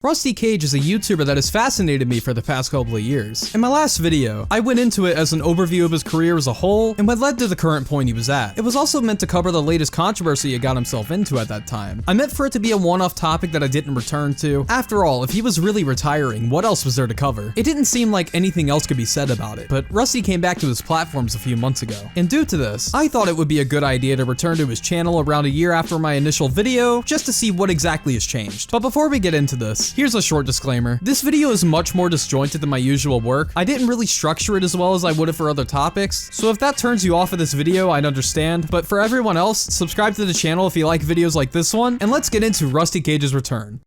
Rusty Cage is a YouTuber that has fascinated me for the past couple of years. In my last video, I went into it as an overview of his career as a whole and what led to the current point he was at. It was also meant to cover the latest controversy he got himself into at that time. I meant for it to be a one-off topic that I didn't return to. After all, if he was really retiring, what else was there to cover? It didn't seem like anything else could be said about it, but Rusty came back to his platforms a few months ago. And due to this, I thought it would be a good idea to return to his channel around a year after my initial video, just to see what exactly has changed. But before we get into this, here's a short disclaimer. This video is much more disjointed than my usual work. I didn't really structure it as well as I would have for other topics, so if that turns you off of this video, I'd understand. But for everyone else, subscribe to the channel if you like videos like this one, and let's get into Rusty Cage's return.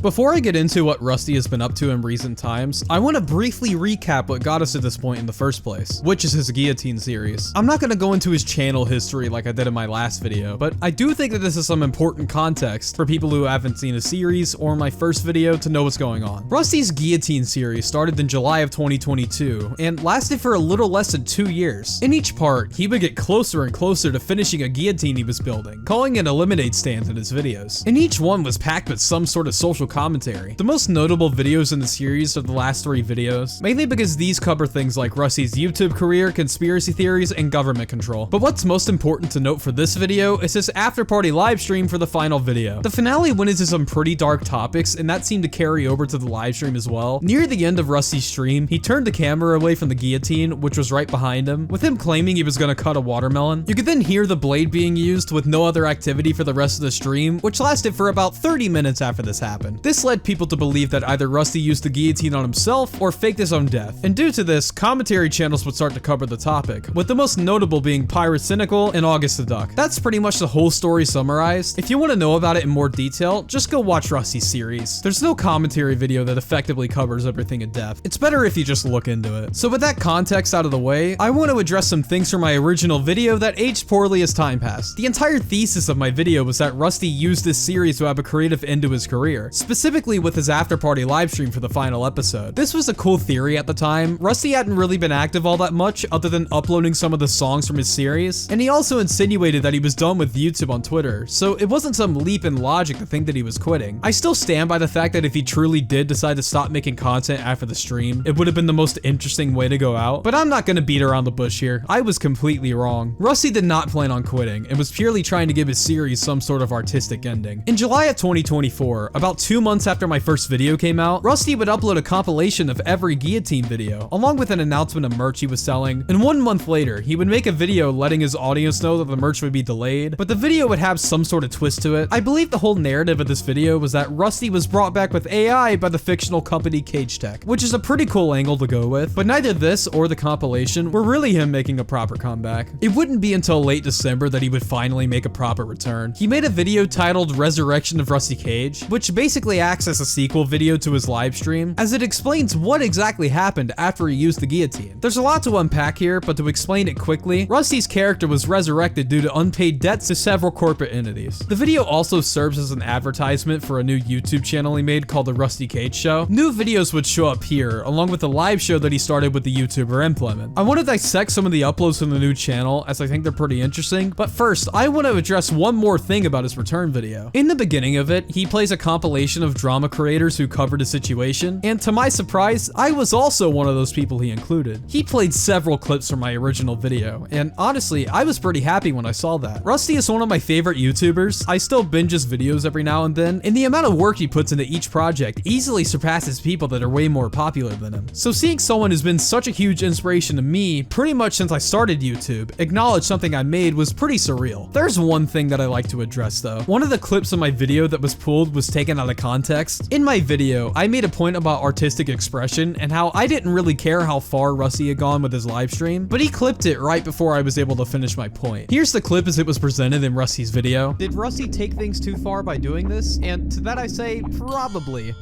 Before I get into what Rusty has been up to in recent times, I want to briefly recap what got us to this point in the first place, which is his Guillotine series. I'm not going to go into his channel history like I did in my last video, but I do think that this is some important context for people who haven't seen a series or my first video to know what's going on. Rusty's Guillotine series started in July of 2022 and lasted for a little less than 2 years. In each part, he would get closer and closer to finishing a guillotine he was building, calling it eliminate stands in his videos. And each one was packed with some sort of social commentary. The most notable videos in the series are the last 3 videos, mainly because these cover things like Rusty's YouTube career, conspiracy theories, and government control. But what's most important to note for this video is his after-party live stream for the final video. The finale went into some pretty dark topics, and that seemed to carry over to the live stream as well. Near the end of Rusty's stream, he turned the camera away from the guillotine, which was right behind him, with him claiming he was gonna cut a watermelon. You could then hear the blade being used with no other activity for the rest of the stream, which lasted for about 30 minutes after this happened. This led people to believe that either Rusty used the guillotine on himself or faked his own death. And due to this, commentary channels would start to cover the topic, with the most notable being Pirate Cynical and August the Duck. That's pretty much the whole story summarized. If you want to know about it in more detail, just go watch Rusty's series. There's no commentary video that effectively covers everything in depth. It's better if you just look into it. So with that context out of the way, I want to address some things from my original video that aged poorly as time passed. The entire thesis of my video was that Rusty used this series to have a creative end to his career, specifically with his after-party livestream for the final episode. This was a cool theory at the time. Rusty hadn't really been active all that much other than uploading some of the songs from his series, and he also insinuated that he was done with YouTube on Twitter, so it wasn't some leap in logic to think that he was quitting. I still stand by the fact that if he truly did decide to stop making content after the stream, it would have been the most interesting way to go out, but I'm not gonna beat around the bush here. I was completely wrong. Rusty did not plan on quitting and was purely trying to give his series some sort of artistic ending. In July of 2024, about 2 months after my first video came out, Rusty would upload a compilation of every guillotine video, along with an announcement of merch he was selling, and 1 month later, he would make a video letting his audience know that the merch would be delayed, but the video would have some sort of twist to it. I believe the whole narrative of this video was that Rusty was brought back with AI by the fictional company Cage Tech, which is a pretty cool angle to go with, but neither this or the compilation were really him making a proper comeback. It wouldn't be until late December that he would finally make a proper return. He made a video titled Resurrection of Rusty Cage, which basically acts as a sequel video to his live stream, as it explains what exactly happened after he used the guillotine. There's a lot to unpack here, but to explain it quickly, Rusty's character was resurrected due to unpaid debts to several corporate entities. The video also serves as an advertisement for a new YouTube channel he made called The Rusty Cage Show. New videos would show up here, along with the live show that he started with the YouTuber Implement. I want to dissect some of the uploads from the new channel, as I think they're pretty interesting, but first, I want to address one more thing about his return video. In the beginning of it, he plays a compilation of drama creators who covered a situation, and to my surprise, I was also one of those people he included. He played several clips from my original video, and honestly, I was pretty happy when I saw that. Rusty is one of my favorite YouTubers. I still binge his videos every now and then, and the amount of work he puts into each project easily surpasses people that are way more popular than him. So seeing someone who's been such a huge inspiration to me pretty much since I started YouTube acknowledge something I made was pretty surreal. There's one thing that I like to address though. One of the clips of my video that was pulled was taken out of context. In my video, I made a point about artistic expression and how I didn't really care how far Rusty had gone with his live stream, but he clipped it right before I was able to finish my point. Here's the clip as it was presented in Rusty's video. Did Rusty take things too far by doing this? And to that I say, probably.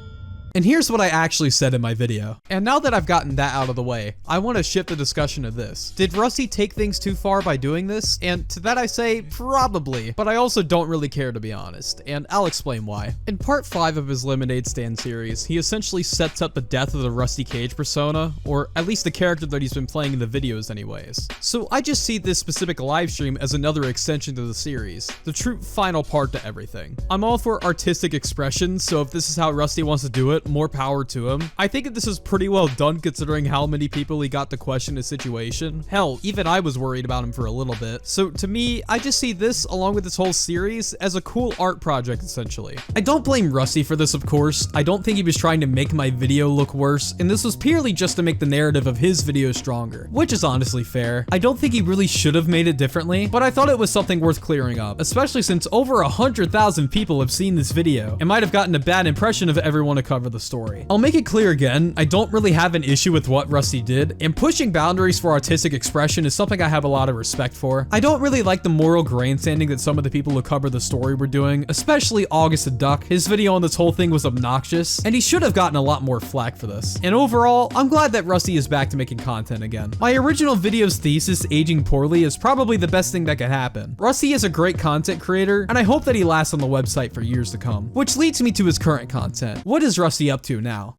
And here's what I actually said in my video. And now that I've gotten that out of the way, I want to shift the discussion to this. Did Rusty take things too far by doing this? And to that I say, probably, but I also don't really care, to be honest, and I'll explain why. In part 5 of his Lemonade Stand series, he essentially sets up the death of the Rusty Cage persona, or at least the character that he's been playing in the videos anyways. So I just see this specific livestream as another extension to the series, the true final part to everything. I'm all for artistic expression, so if this is how Rusty wants to do it, more power to him. I think that this is pretty well done considering how many people he got to question his situation. Hell, even I was worried about him for a little bit. So to me, I just see this, along with this whole series, as a cool art project essentially. I don't blame Rusty for this, of course. I don't think he was trying to make my video look worse, and this was purely just to make the narrative of his video stronger, which is honestly fair. I don't think he really should have made it differently, but I thought it was something worth clearing up, especially since over 100,000 people have seen this video and might have gotten a bad impression of everyone to cover the story. I'll make it clear again, I don't really have an issue with what Rusty did, and pushing boundaries for artistic expression is something I have a lot of respect for. I don't really like the moral grandstanding that some of the people who cover the story were doing, especially August the Duck. His video on this whole thing was obnoxious, and he should have gotten a lot more flack for this. And overall, I'm glad that Rusty is back to making content again. My original video's thesis, aging poorly, is probably the best thing that could happen. Rusty is a great content creator, and I hope that he lasts on the website for years to come. Which leads me to his current content. What is Rusty up to now?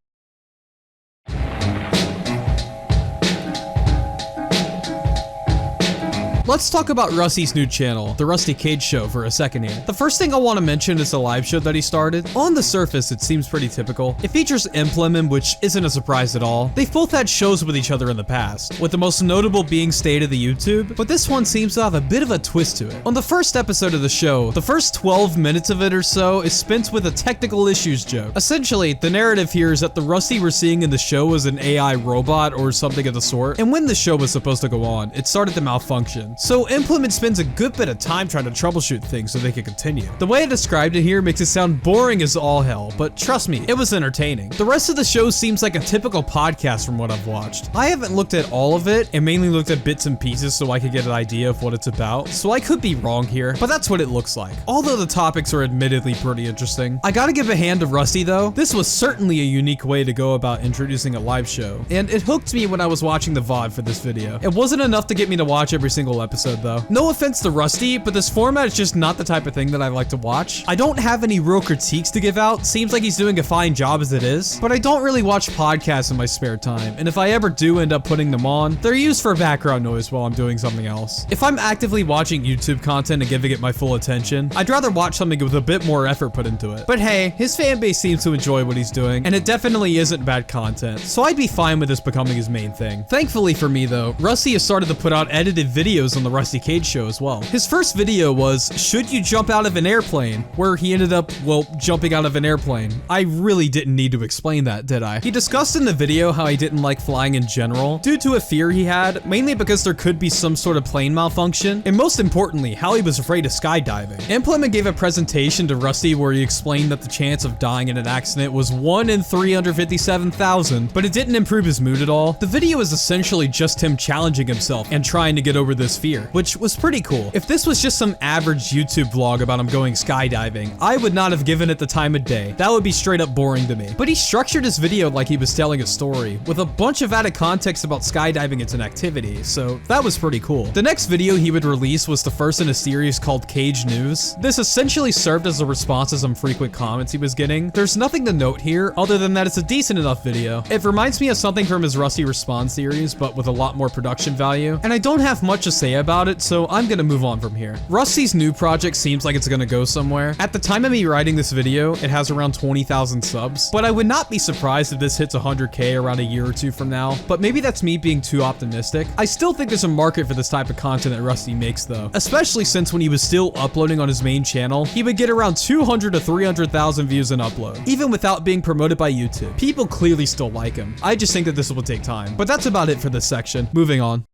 Let's talk about Rusty's new channel, The Rusty Cage Show, for a second here. The first thing I want to mention is the live show that he started. On the surface, it seems pretty typical. It features DeadMemeFrog, which isn't a surprise at all. They've both had shows with each other in the past, with the most notable being State of the YouTube, but this one seems to have a bit of a twist to it. On the first episode of the show, the first 12 minutes of it or so is spent with a technical issues joke. Essentially, the narrative here is that the Rusty we're seeing in the show was an AI robot or something of the sort, and when the show was supposed to go on, it started to malfunction. So DeadMemeFrog spends a good bit of time trying to troubleshoot things so they can continue. The way I described it here makes it sound boring as all hell, but trust me, it was entertaining. The rest of the show seems like a typical podcast from what I've watched. I haven't looked at all of it and mainly looked at bits and pieces so I could get an idea of what it's about, so I could be wrong here, but that's what it looks like. Although the topics are admittedly pretty interesting. I gotta give a hand to Rusty though. This was certainly a unique way to go about introducing a live show, and it hooked me when I was watching the VOD for this video. It wasn't enough to get me to watch every single episode though. No offense to Rusty, but this format is just not the type of thing that I like to watch. I don't have any real critiques to give out. Seems like he's doing a fine job as it is, but I don't really watch podcasts in my spare time, and if I ever do end up putting them on, they're used for background noise while I'm doing something else. If I'm actively watching YouTube content and giving it my full attention, I'd rather watch something with a bit more effort put into it. But hey, his fan base seems to enjoy what he's doing, and it definitely isn't bad content, so I'd be fine with this becoming his main thing. Thankfully for me though, Rusty has started to put out edited videos on the Rusty Cage Show as well. His first video was, should you jump out of an airplane? Where he ended up, well, jumping out of an airplane. I really didn't need to explain that, did I? He discussed in the video how he didn't like flying in general, due to a fear he had, mainly because there could be some sort of plane malfunction, and most importantly, how he was afraid of skydiving. DeadMemeFrog gave a presentation to Rusty where he explained that the chance of dying in an accident was 1 in 357,000, but it didn't improve his mood at all. The video is essentially just him challenging himself and trying to get over this fear, which was pretty cool. If this was just some average YouTube vlog about him going skydiving, I would not have given it the time of day. That would be straight up boring to me. But he structured his video like he was telling a story, with a bunch of added context about skydiving as an activity, so that was pretty cool. The next video he would release was the first in a series called Cage News. This essentially served as a response to some frequent comments he was getting. There's nothing to note here, other than that it's a decent enough video. It reminds me of something from his Rusty Response series, but with a lot more production value, and I don't have much to say about it, so I'm gonna move on from here. Rusty's new project seems like it's gonna go somewhere. At the time of me writing this video, it has around 20,000 subs, but I would not be surprised if this hits 100K around a year or two from now, but maybe that's me being too optimistic. I still think there's a market for this type of content that Rusty makes though, especially since when he was still uploading on his main channel, he would get around 200 to 300,000 views an upload, even without being promoted by YouTube. People clearly still like him. I just think that this will take time, but that's about it for this section. Moving on.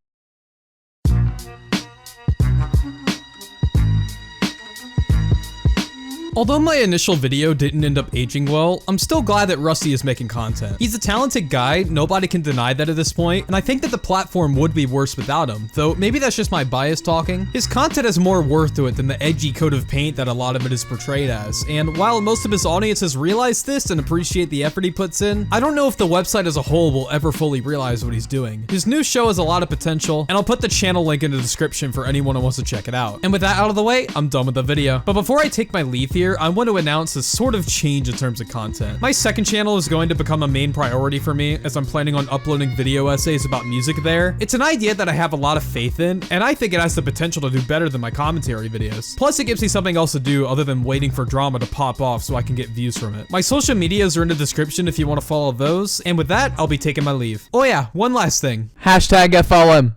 Although my initial video didn't end up aging well, I'm still glad that Rusty is making content. He's a talented guy, nobody can deny that at this point, and I think that the platform would be worse without him, though maybe that's just my bias talking. His content has more worth to it than the edgy coat of paint that a lot of it is portrayed as, and while most of his audience has realized this and appreciate the effort he puts in, I don't know if the website as a whole will ever fully realize what he's doing. His new show has a lot of potential, and I'll put the channel link in the description for anyone who wants to check it out. And with that out of the way, I'm done with the video. But before I take my leave here, I want to announce a sort of change in terms of content. My second channel is going to become a main priority for me, as I'm planning on uploading video essays about music there. It's an idea that I have a lot of faith in, and I think it has the potential to do better than my commentary videos. Plus, it gives me something else to do other than waiting for drama to pop off so I can get views from it. My social medias are in the description if you want to follow those, and with that, I'll be taking my leave. Oh yeah, one last thing. #FLM.